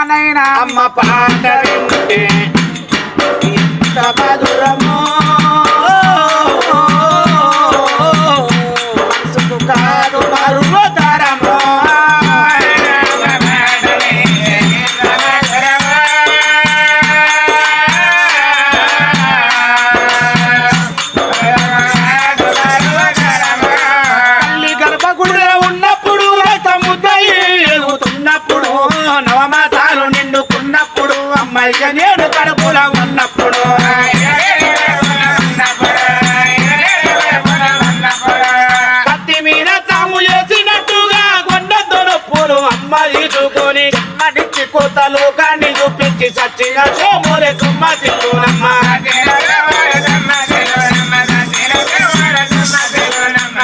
నైనా అమ్మ పాట వింటే ఎంత మధురమో మనసుకు కాదు మరువతరమో తల్లి గర్భగుడిలో ఉన్నప్పుడు రథముద్దయి ఎగుతున్నప్పుడు నవమాసాలు నిండుకున్నప్పుడు అమ్మాయిగా నేను కడుపులో ఉన్నప్పుడు కత్తి మీద తాము చేసినట్టుగా కొండ దొరప్పులు అమ్మాయి చూకొని అడిచి కొత్త లోకాన్ని చూపించి సచ్చిన సోమోలే సుమ్మ తిరుగునమ్మ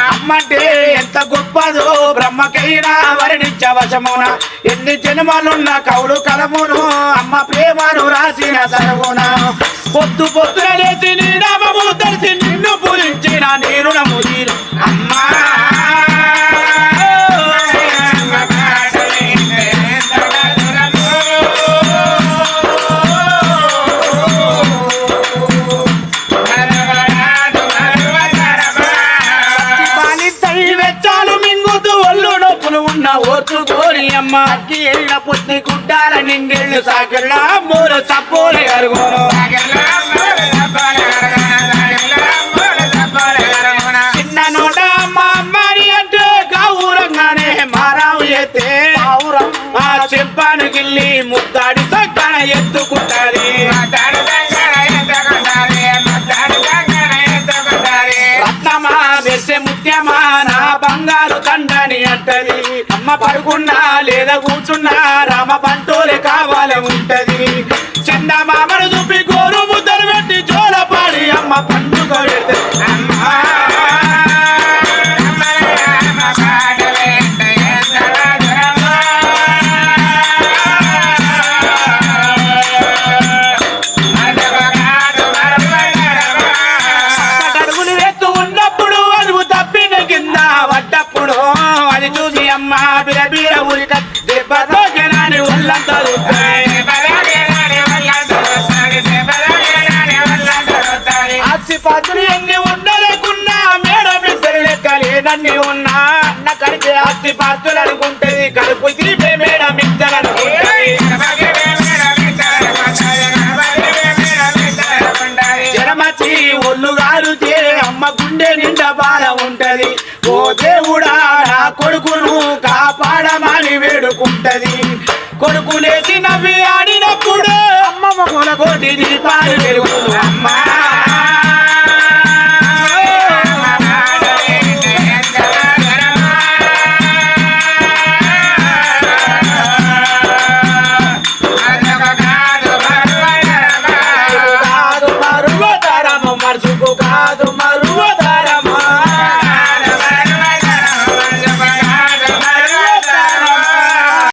అమ్మంటే ఎంత గొప్పదో బ్రహ్మకైనా వర్ణించవశమున ఎన్ని జన్మలున్న కౌలు కలమును అమ్మ ప్రేమను రాసిన సరుగున పొద్దు పొద్దున లేచి నీ నామము తెలిసి నిన్ను పూజించిన నేను నమ్ముదీరు అమ్మా ఓర్చుకోని అమ్మ అగ్గి వెళ్ళిన పుట్టి గుడ్డాల నిండెళ్ళు సాగర్లా మూడు సపోలు అరుగును చిన్న నోట అమ్మ అమ్మని అంటే గౌరంగానే మారావు ఎత్తే ఆ చెంపాను గిల్లి ముద్దాడి సక్కన ఎత్తుకుంటాది రత్నమా వెసె ముత్యమా నా బంగారు తండ్రని అంటది అమ్మ పడుకున్నా లేదా కూర్చున్నా రామ బంటోలే కావాలి ఉంటది చందమామను చూపి గోరు ముద్దలు పెట్టి జోలపాడి అమ్మ పండుగ పెడతది అమ్మా బిరబిర ఉరిక దెబ్బతో జనాన్ని ఒళ్ళంతా ఆస్తిపాత్రులు ఎన్ని ఉండలేకున్నా మేడం ఇద్దరు లెక్కలేనన్ని ఉన్నా అన్న కడితే ఆస్తిపాత్రులు అనుకుంటది కడుపు తీపే మేడం ఇద్దరు అనుకుంటది జరమచి ఒళ్ళు గారుతే అమ్మ గుండె నిండా బాధ ఉంటది ఓ దేవుడా నా కొడుకును కాపాడమని వేడుకుంటది కొడుకు లేచి నవ్వి ఆడినప్పుడు అమ్మమ్మ కొనకోటి దీపాలు వెలుగును అమ్మా మనసుకు కాదు